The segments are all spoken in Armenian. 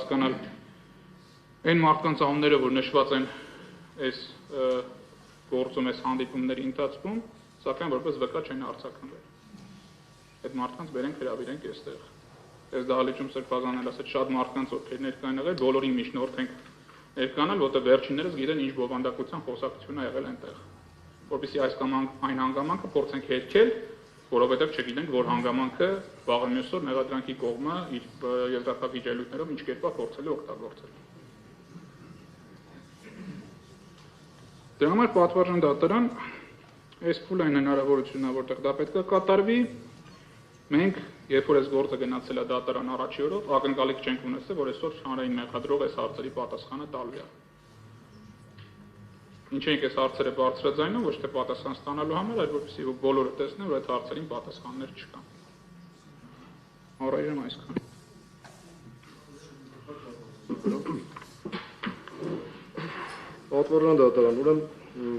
հասկանալ այն մարդկանց անունները, որ նշված են այս գործում, այս հանդիպումների ընթացքում, սակայն որպես վկա չեն արձագանվել։ Այդ մարդկանց բերենք հրավիրենք այստեղ։ Այս դահլիճում Սրբազանն ասաց շատ մարդկանց ովքեր ներկային եղել, բոլորին միջնորդ ենք ներկանալ, որտեղ վերջիններս գիտեն ինչ բովանդակության խոսակցություն է եղել այնտեղ, որպեսզի այս կամ այն հանգամանքը փորձենք հերքել, որովհետև չգիտենք, որ հանգամանքը վաղը մյուս օր մեղադրանքի կողմը իր եզրափակիչ ելույթներով ինչ կերպ փորձել է օգտագործել։ Դրա համար պատվարժան դատարան այս փուլային հնարավորությունն է, որտեղ դա պետք է կատարվի, մենք, երբ որ այս գործը գնացել է դատարան առաջի օրով, ակնկալիք չենք ունեցել, որ այսօր հանրային մեղադրող այս հարցերի պատասխանը տալու է։ Ինչ ենք այս հարցերը բարձրաձայնում, ոչ թե պատասխան ստանալու համար, այլ որպեսզի բոլորը տեսնեն, որ այդ հարցերին պատասխաններ չկան։ Առայժմ այսքան։ Պատվարժան դատարան, ուրեմն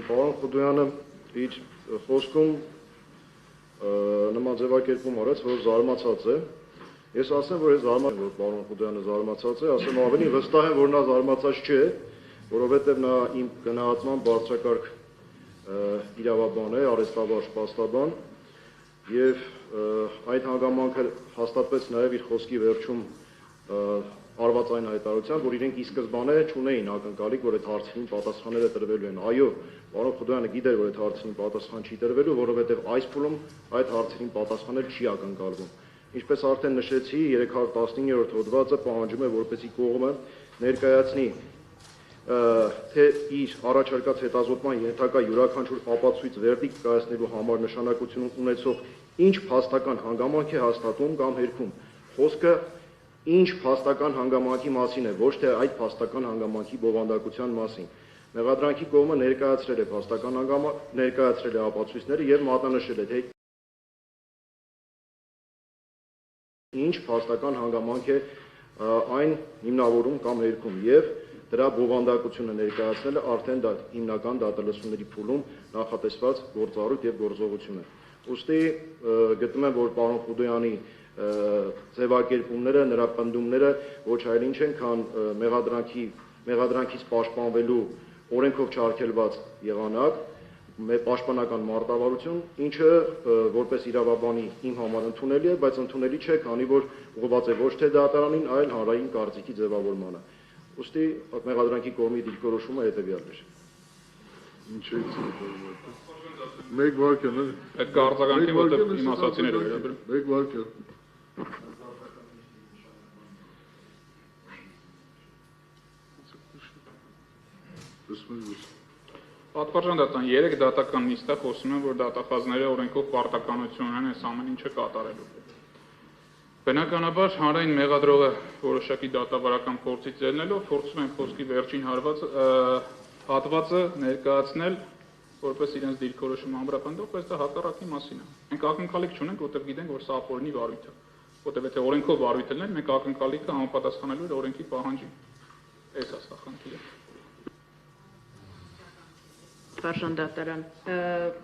պարոն Խուդոյանը իր խոսքում նման ձևակերպում արեց, որ զարմացած է։ Ես ասեմ, որ որ պարոն Խուդոյանը զարմացած է, ասեմ ավելի վստահ եմ, որ նա զարմացած չէ, որովհետև նա իմ գնահատման բարձրակարգ իրավաբան է, արհեստավար սպաստաբան, եւ այդ հանգամանքը հաստատվեց նաեւ իր խոսքի վերջում արված այն հայտարարությամբ, որ իրենք ի սկզբանե չունեին ակնկալիք, որ այդ հարցին պատասխանները տրվելու են։ Այո, պարոն Խուդոյանը գիտեր, որ այդ հարցին պատասխան չի տրվելու, որովհետև այս փուլում այդ հարցին պատասխանել չի ակնկալվում։ Ինչպես արդեն նշեցի, 315-րդ հոդվածը պահանջում է, որպեսզի կողմը ներկայացնի թե իր առաջարկած հետազոտման ենթակա յուրաքանչյուր ապացույց վերդիկտ կայացնելու համար նշանակություն ունեցող ինչ փաստական հանգամանք է հաստատում կամ հերքում։ Խոսքը ինչ փաստական հանգամանքի մասին է, ոչ թե այդ փաստական հանգամանքի բովանդակության մասին։ Մեղադրանքի կողմը ներկայացրել է փաստական հանգամանք, ներկայացրել է ապացույցները եւ մատնանշել է, թե ինչ փաստական հանգամանք է այն հիմնավորում կամ հերքում եւ դրա բովանդակությունը ներկայացնելը արդեն հիմնական դատալսումների փուլում նախատեսված գործառույթ եւ գործողություն է։ Ուստի գտնում եմ, որ պարոն Խուդոյանի ձևակերպումները, նրա պնդումները ոչ այլ ինչ են, քան մեղադրանքից պաշտպանվելու օրենքով չարգելված եղանակ, պաշտպանական մարտավարություն, ինչը որպես իրավաբանի իմ համար ընդունելի է, բայց ընդունելի չէ, քանի որ ուղղված է ոչ թե դատարանին, այլ հանրային կարծիքի ձևավորմանը։ Ուստի մեղադրանքի կողմի դիրքորոշումը հետևյալն է։ Ինչ է մեկ վարքան, այդ կարծիքի որտեղ իմ ասացիները վերաբերում։ Մեկ վարքան։ Պատվարժան դատարան 3 դատական նիստը խոսում են, որ դատախազները օրենքով պարտականություն ունեն այս ամեն ինչը կատարելու։ Բնականաբար հանրային մեղադրողը որոշակի դատավարական փորձից ելնելով փորձում են խոսքի վերջին հատվածը ներկայացնել որպես իրենց դիրքորոշում ամրապնդող, բայց դա հակառակի մասին է։ Մենք ակնկալիք չունենք, որտեղ գիտենք, որ սա ապօրինի վարույթ է։ Որտեղ եթե օրենքով վարույթ լիներ, մենք ակնկալիքը համապատասխանելու էր օրենքի պահանջին։ Այս է սա խնդիրը։ Պատվարժան դատարան,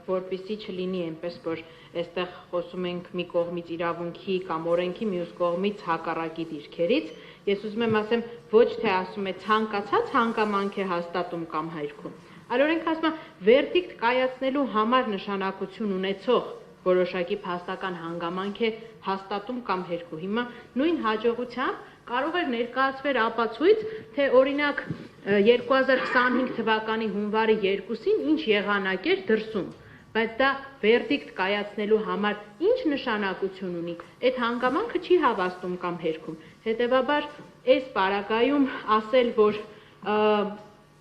որպեսզի չլինի այնպես, որ այստեղ խոսում ենք մի կողմից իրավունքի կամ օրենքի, մյուս կողմից հակառակի դիրքերից, ես ուզում եմ ասեմ, ոչ թե ասում է ցանկացած հանգամանք է հաստատում կամ հերքում, այլ օրենքը ասում է վերդիկտ կայացնելու համար նշանակություն ունեցող որոշակի փաստական հանգամանք է հաստատում կամ հերքում։ Հիմա նույն հաջողությամբ կարող էր ներկայացվել ապացույց, թե օրինակ 2025 թվականի հունվարի 2-ին ինչ եղանակ էր դրսում, բայց դա վերդիկտ կայացնելու համար ինչ նշանակություն ունի, այդ հանգամանքը չի հավաստում կամ հերքում։ Հետևաբար այս պարագայում ասել, որ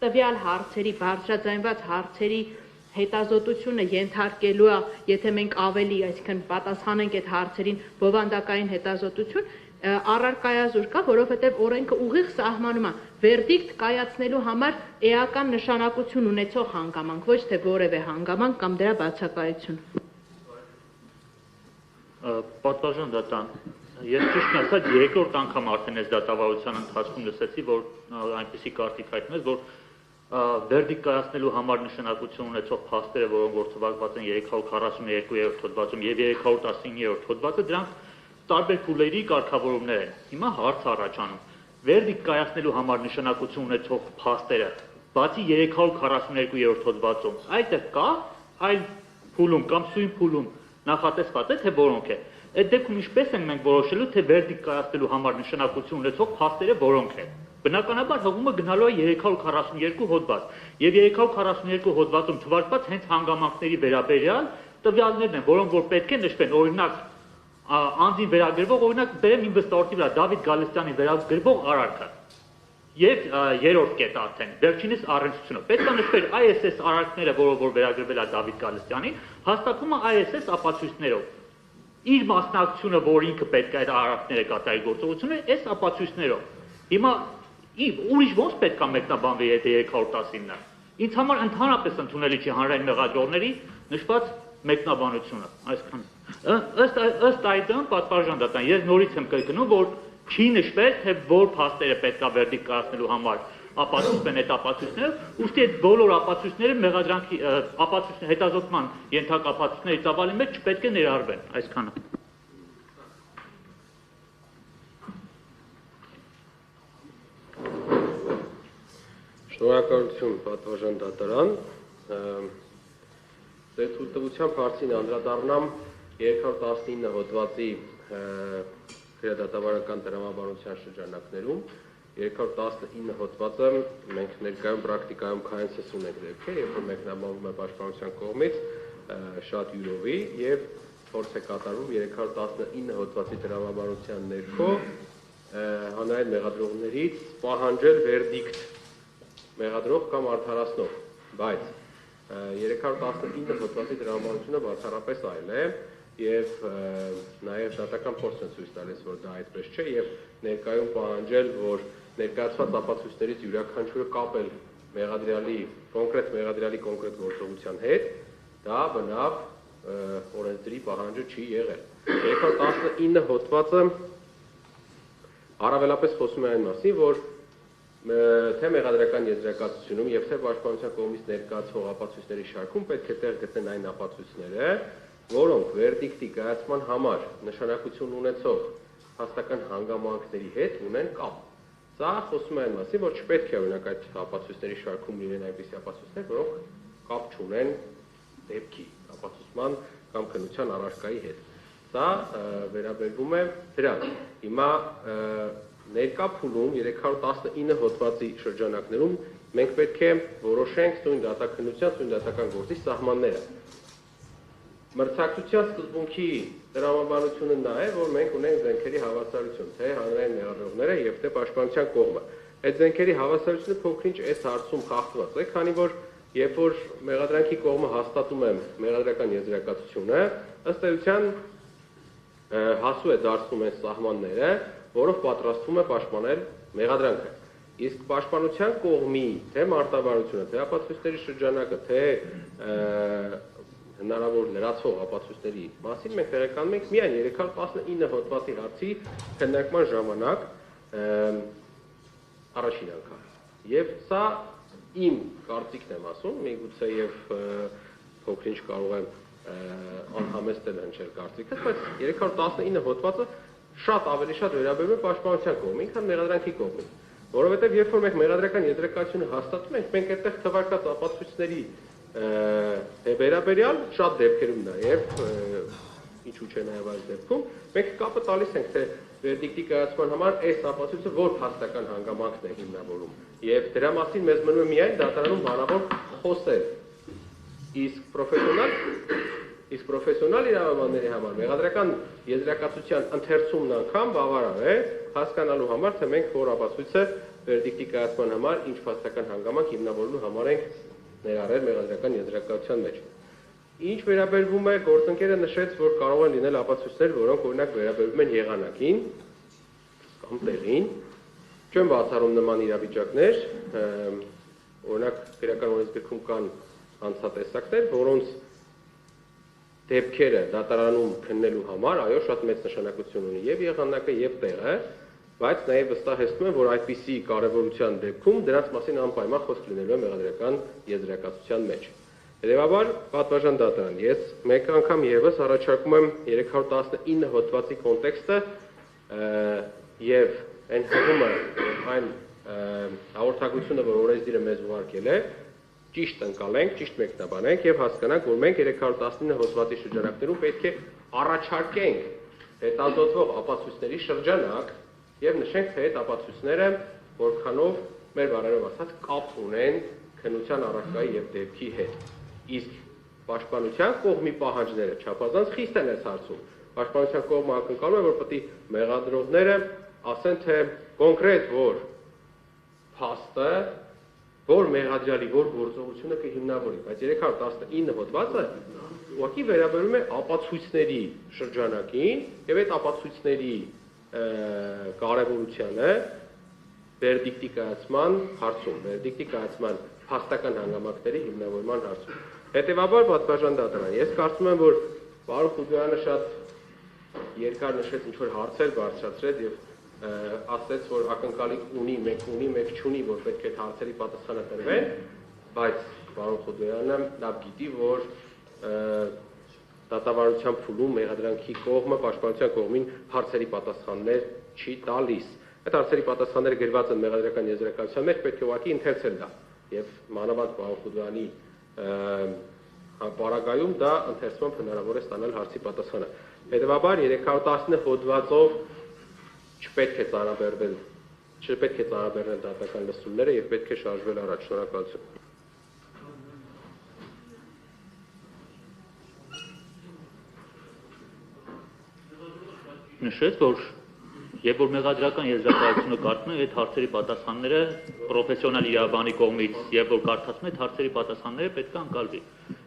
տվյալ հարցերի, բարձրաձայնված հարցերի հետազոտությունը ենթարկելու է, եթե մենք ավելի, այսինքն պատասխանենք այդ հարցերին բովանդակային հետազոտություն, առարկայազոր կա, որովհետև օրենքը ուղիղ սահմանում է վերդիկտ կայացնելու համար էական նշանակություն ունեցող հանգամանք, ոչ թե որևէ հանգամանք կամ դրա բացակայություն։ Պատվարժան դատարան, ես ճիշտն ասած երկրորդ անգամ արդեն այս դատավարության ընթացքում լսեցի, որ այնպիսի կարծիք հայտնվեց, որ վերդիկտ կայացնելու համար նշանակություն ունեցող փաստերը, որոնք գործողված են 342-րդ հոդվածում եւ 319-րդ հոդվածը, դրանք տարբեր փուլերի կարգավորումներ են։ Հիմա հարց առաջանում, վերդիկտ կայացնելու համար նշանակություն ունեցող փաստերը, բացի 342-րդ հոդվածում, այդտեղ կա այլ փուլում կամ սույն փուլում նախատեսված է, թե որոնք է։ Այդ դեպքում ինչպես ենք մենք որոշելու, թե վերդիկտ կայացնելու համար նշանակություն ունեցող փաստերը որոնք են։ Բնականաբար հղումը գնալու է 342 հոդված, եւ 342 հոդվածում թվարկված հենց հանգամանքների վերաբերյալ տվյալներն են, որոնք որ պետք է նշվեն, օրինակ անձին վերագրվող, օրինակ բերեմ իմ վստահորդի վրա Դավիթ Գալստյանի վերագրվող արարքը։ Եվ երրորդ կետը արդեն վերջինիս առնչությունը։ Պետք է նշվեր ISS արարքները, որով որ վերագրվել է Դավիթ Գալստյանին, հաստատվում է ISS ապացույցներով։ Իր մասնակցությունը, որ ինքը պետք է այդ արարքները կատարի գործողությունը, այս ապացույցներով։ Հիմա ուրիշ ոնց պետք է մեկնաբանվի այդ 319-ը։ Ինձ համար ընդհանրապես ընդունելի չի հանրային մեղադրողների նշված մեկնաբանությունը, այսքան։ Ըստ այդմ պատվարժան դատան, ես նորից եմ կրկնում, որ չի նշվել, թե որ փաստերը պետք է վերդիկտ կայացնելու համար ապացուցվեն այդ ապացույցները, ուստի այդ բոլոր ապացույցները մեղադրանքի հետազոտման ենթակա ապացույցների ծավալի մեջ չպետք է ներառվեն, այսքանը։ Շնորհակալություն պատվարժան դատարան, ձեր թույլտվությամբ հարցին անդրադառնամ 219 հոդվածի քրեադատավարական տրամաբանության շրջանակներում 219 հոդվածը մենք ներկայում պրակտիկայում քայնցս ունենք դեպքեր, երբ որ մեկնաբանվում է պաշտպանության կողմից շատ յուրովի եւ փորձ է կատարվում 319 հոդվածի տրամաբանության ներքո հանրային մեղադրողներից պահանջել վերդիկտ մեղադրող կամ արդարացնող, բայց 319 հոդվածի տրամաբանությունը բացառապես այլ է եւ նաեւ դատական փորձ են ցույց տալիս, որ դա այդպես չէ եւ ներկայում պահանջել, որ ներկայացված ապացույցներից յուրաքանչյուրը կապել մեղադրյալի կոնկրետ գործողության հետ, դա բնավ օրենսդրի պահանջը չի եղել։ 319 հոդվածը առավելապես խոսում է այն մասին, որ թե մեղադրական եզրակացությունում եւ թե պաշտպանության կողմից ներկայացվող ապացույցների շարքում պետք է տեղ գտնեն այն ապացույցները, որոնք վերդիկտի կայացման համար նշանակություն ունեցող հաստական հանգամանքների հետ ունեն կապ։ Սա խոսում է այն մասին, որ չպետք է օրինակ այդ ապացույցների շարքում լինեն այնպիսի ապացույցներ, որոնք կապ չունեն դեպքի ապացուցման կամ քննության առարկայի հետ։ Սա վերաբերվում է դրան։ Հիմա ներկա փուլում 319 հոդվածի շրջանակներում մենք պետք է որոշենք սույն դատաքննության, սույն դատական գործի սահմանները։ Մրցակցության սկզբունքի տրամաբանությունը նա է, որ մենք ունենք զենքերի հավասարություն, թե հանրային մեղադրողները եւ թե պաշտպանության կողմը։ Այդ զենքերի հավասարությունը փոքրինչ այս հարցում խախտված է, քանի որ երբ որ մեղադրանքի կողմը հաստատում է մեղադրական եզրակացությունը, ըստ էության հասու է դարձնում այս սահմանները, որով պատրաստվում է պաշտպանել մեղադրանքը։ Իսկ պաշտպանության կողմի թե մարտավարությունը, թե ապացույցների շրջանակը, թե հնարավոր լրացվող ապացույցների մասին մենք տեղեկանում ենք միայն 319 հոդվածի հարցի քննարկման ժամանակ առաջին անգամ։ Եվ սա իմ կարծիքն եմ ասում, միգուցե եւ փոքրինչ կարող եմ անհամեստ հնչել կարծիքս, բայց 319 հոդվածը շատ ավելի շատ վերաբերում է պաշտպանության կողմին, քան մեղադրանքի կողմին, որովհետև երբ որ մենք մեղադրական եզրակացությունը հաստատում ենք, մենք այդտեղ թվարկած ապացույցների վերաբերյալ շատ դեպքերում նաև ինչու՞ չէ նաև այս դեպքում մենք կապը տալիս ենք, թե վերդիկտի կայացման համար այս ապացույցը որ փաստական հանգամանքն է հիմնավորում, եւ դրա մասին մեզ մնում է միայն դատարանում բանավոր խոսել, իսկ պրոֆեսիոնալ իրավաբանների համար մեղադրական եզրակացության ընթերցումն անգամ բավարար է հասկանալու համար, թե մենք որ ապացույցը վերդիկտի կայացման համար ինչ փաստական հանգամանք հիմնավորելու համար ենք ներառել մեղադրական եզրակացության մեջ։ Ինչ վերաբերվում է գործընկերը նշեց, որ կարող են լինել ապացույցներ, որոնք օրինակ վերաբերվում են եղանակին կամ տեղին, չեմ բացառում նման իրավիճակներ, օրինակ քրեական օրենսգրքում կան հանցատեսակներ, որոնց դեպքերը դատարանում քննելու համար, այո, շատ մեծ նշանակություն ունի եւ եղանակը եւ տեղը, բայց նաեւ վստահեցնում եմ, որ այդպիսի կարեւորության դեպքում դրանց մասին անպայման խոսք լինելու է մեղադրական եզրակացության մեջ։ Հետևաբար, պատվարժան դատարան, ես մեկ անգամ եւս առաջարկում եմ 319 հոդվածի կոնտեքստը եւ այն հղումը, այն հաղորդակցությունը, որ օրենսդիրը մեզ ուղարկել է, ճիշտ ընկալենք, ճիշտ մեկնաբանենք եւ հասկանանք, որ մենք 319 հոդվածի շրջանակներում պետք է առաջարկենք հետազոտվող ապացույցների շրջանակ եւ նշենք, թե այդ ապացույցները որքանով մեր բառերով ասած կապ ունեն քննության առարկայի եւ դեպքի հետ։ Իսկ պաշտպանության կողմի պահանջները չափազանց խիստ են այս հարցում։ Պաշտպանության կողմը ակնկալում է, որ պետք է մեղադրողները ասեն, թե կոնկրետ որ փաստը, որ մեղադրյալի որ գործողությունը կհիմնավորի, բայց 319 հոդվածը ուղղակի վերաբերում է ապացույցների շրջանակին եւ այդ ապացույցների կարեւորությանը վերդիկտի կայացման հարցում, վերդիկտի կայացման փաստական հանգամանքների հիմնավորման հարցում։ Հետևաբար պատվարժան դատարան, ես կարծում եմ, որ պարոն Խուդոյանը շատ երկար նշեց ինչ-որ հարցեր բարձրացրեց եւ ասաց, որ ակնկալիք ունի, մեկ չունի, որ պետք է այդ հարցերի պատասխանը տրվեն, բայց պարոն Խուդոյանը լավ գիտի, որ դատավարության փուլում մեղադրանքի կողմը պաշտպանության կողմին հարցերի պատասխաններ չի տալիս։ Այդ հարցերի պատասխանները գրված են մեղադրական եզրակացության մեջ, պետք է ուղղակի ընթերցել դա։ Եվ մանավանդ պարոն Խուդոյանի պարագայում դա ընթերցմամբ հնարավոր է ստանալ հարցի պատասխանը։ Հետևաբար 319 հոդվածով չպետք է ծանրաբեռնել դատական լսումները եւ պետք է շարժվել առաջ։ Շնորհակալություն։ Նշեց, որ երբ որ մեղադրական եզրակացությունը կարդում է, այդ հարցերի պատասխանները պրոֆեսիոնալ իրավաբանի կողմից, երբ որ կարդացում է, այդ հարցերի պատասխանները պետք է անկալվի։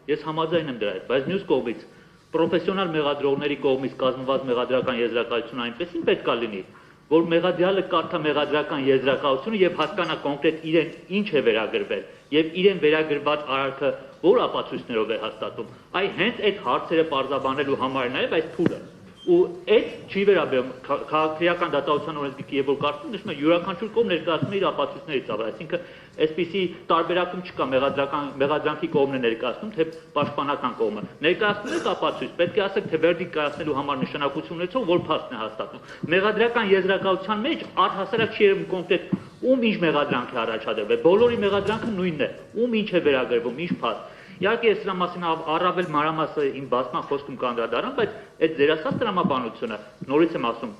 Ես համաձայն եմ դրա հետ, բայց մյուս կողմից պրոֆեսիոնալ մեղադրողների կողմից կազմված մեղադրական եզրակացությունը այնպեսին պետք է լինի, որ մեղադրյալը կարդա մեղադրական եզրակացությունը եւ հասկանա կոնկրետ իրեն ինչ է վերագրվել եւ իրեն վերագրված արարքը որ ապացույցներով է հաստատում։ Այ հենց այդ հարցերը պարզաբանելու համար է նաեւ այս փուլը։ Ու այդ չի վերաբերում քաղաքական դատավարության օրենսգիրքի, երբ որ կարծում նշում է յուրաքանչյուր կողմ ներկայացնում է իր ապացույցներից, այսինքն այսպիսի տարբերակում չկա մեղադրանքի կողմն է ներկայացնում, թե պաշտպանական կողմը։ Ներկայացնում եք ապացույց, պետք է ասեք, թե վերդիկտ կայացնելու համար նշանակություն ունեցող որ փաստն է հաստատում։ Մեղադրական եզրակացության մեջ առհասարակ չի երևում կոնկրետ ում ինչ մեղադրանք է առաջադրվել, բոլորի մեղադրանքը նույնն է, ում ինչ է վերագրվում, ինչ փաստ։ Իհարկե ես դրա մասին առավել մանրամասը իմ բացման խոսքում կանդրադառնամ, բայց այդ ձերասած տրամաբանությունը նորից եմ ասում,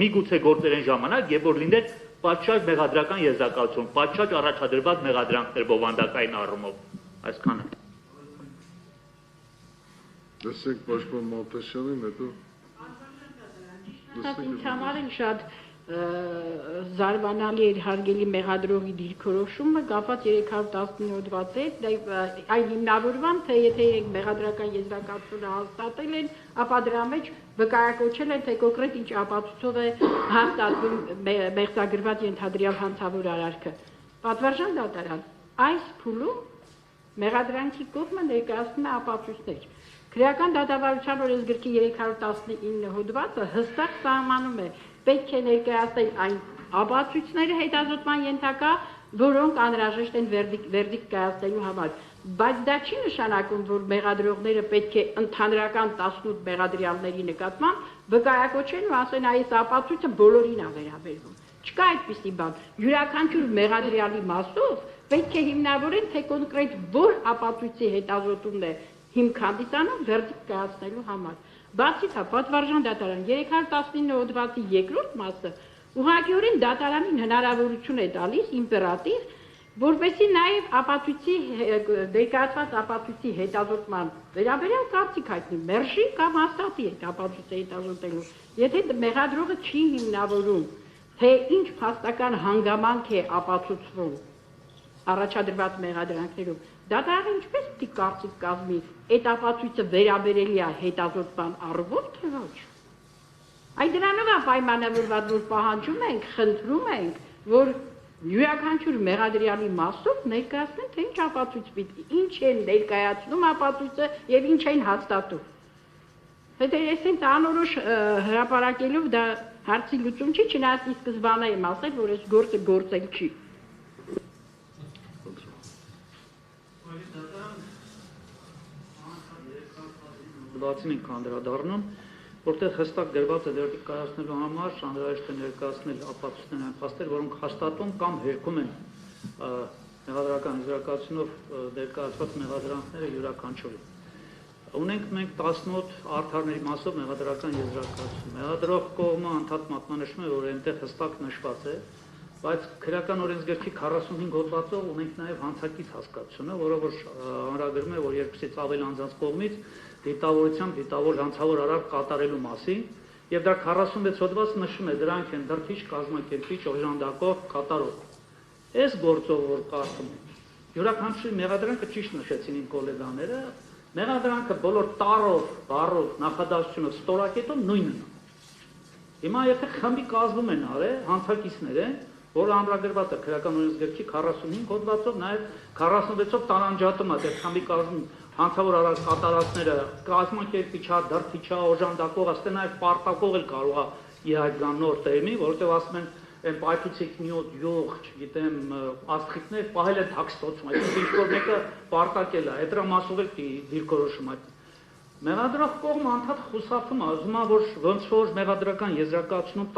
միգուցե գործեր են ժամանակ, երբ որ լիներ պատշաճ մեղադրական եզրակացություն, պատշաճ առաջադրված մեղադրանքներ բովանդակային առումով, այսքանը։ Լսենք պաշտպան Մալթաշյանին, հետո Ինձ համար էլ շատ զարմանալի էր հարգելի մեղադրողի դիրքորոշումը կապված 319 հոդվածի հետ, այն հիմնավորվում, թե եթե մեղադրական եզրակացությունը հաստատել են, ապա դրա մեջ վկայակոչել են, թե կոնկրետ ինչ ապացույցով է հաստատվում մեղսագրված ենթադրյալ հանցավոր արարքը։ Պատվարժան դատարան, այս փուլում մեղադրանքի կողմը ներկայացնում է ապացույցներ։ Քրեական դատավարության օրենսգրքի 319 հոդվածը հստակ սահմանում է պետք է ներկայացնել այն ապացույցները հետազոտման ենթակա, որոնք անհրաժեշտ են վերդիկտ կայացնելու համար, բայց դա չի նշանակում, որ մեղադրողները պետք է ընդհանրական 18 մեղադրյալների նկատմամբ վկայակոչեն ու ասեն այս ապացույցը բոլորին է վերաբերվում։ Չկա այդպիսի բան։ Յուրաքանչյուր մեղադրյալի մասով պետք է հիմնավորեն, թե կոնկրետ որ ապացույցի հետազոտումն է հիմք հանդիսանում վերդիկտ կայացնելու համար։ Բացի դա, պատվարժան դատարան 319 հոդվածի երկրորդ մասը ուղղակիորեն դատարանին հնարավորություն է տալիս իմպերատիվ, որպեսզի նաև ապացույցի ներկայացված ապացույցի հետազոտման վերաբերյալ կարծիք հայտնի, մերժի կամ հաստատի այդ ապացույցը հետազոտելու։ Եթե մեղադրողը չի հիմնավորում, թե ինչ փաստական հանգամանք է ապացուցվում առաջադրված մեղադրանքներում, դատարանը ինչպես պիտի կարծիք կազմի, այդ ապացույցը վերաբերելի է հետազոտման առումով, թե ոչ։ Այդ դրանով է պայմանավորված, որ պահանջում ենք, խնդրում ենք, որ յուրաքանչյուր մեղադրյալի մասով ներկայացնեն, թե ինչ ապացույց պիտի, ինչ են ներկայացնում ապացույցը եւ ինչ են հաստատում։ Հետո ես ինձ անորոշ հրապարակելով դա հարցի լուծում չի, չնայած ի սկզբանե եմ ասել, որ այս գործը գործել չի։ Բացին ենք անդրադառնում, որտեղ հստակ գրված է վերդիկտ կայացնելու համար անհրաժեշտ է ներկայացնել ապացույցներ այն փաստեր, որոնք հաստատում կամ հերքում են մեղադրական եզրակացությունով ներկայացված մեղադրանքները յուրաքանչյուրի։ Ունենք մենք 18 արդարների մասով մեղադրական եզրակացություն։ Մեղադրող կողմը անդադար մատնանշում է, որ այնտեղ հստակ նշված է, բայց քրեական օրենսգրքի 45 հոդվածով ունենք նաև հանցակից հասկացությունը, որը որ ամրագրում է, որ երկուսից ավել անձանց կողմից դիտավորությամբ դիտավոր հանցավոր արարք կատարելու մասին, եւ դա 46 հոդված նշում է դրանք են դրդիչ, կազմակերպիչ, օժանդակող, կատարող։ Այս գործով որ կարդում ենք, յուրաքանչյուր մեղադրանքը ճիշտ նշեցին իմ գոլեգաները, մեղադրանքը բոլոր տարով, բառով, նախադասությունով, ստորակետով նույնն է։ Հիմա եթե խմբի կազմում են արել հանցակիցներ են, որը ամրագրված է քրեական օրենսգրքի 45 հոդվածով, նաև 46-ով տարանջատում է, դեռ խմբի կազմում հանցավոր արարք կատարածները կազմակերպիչ, դրդիչ, օժանդակող, աստե նաև պարտակող էլ կարող է իհայտ նոր տերմին, որովհետև ասում են այն պայթուցիկ նյութ, յուղ, չգիտեմ, աստղիկներ պահել են թաքստոցում, այսինքն ինչ որ մեկը պարտակել է, այդ դրա մասով էլ դիրքորոշում այդ։ Մեղադրող կողմը անդադար խուսափում է, ուզում է որ ոնց որ մեղադրական եզրակացությունում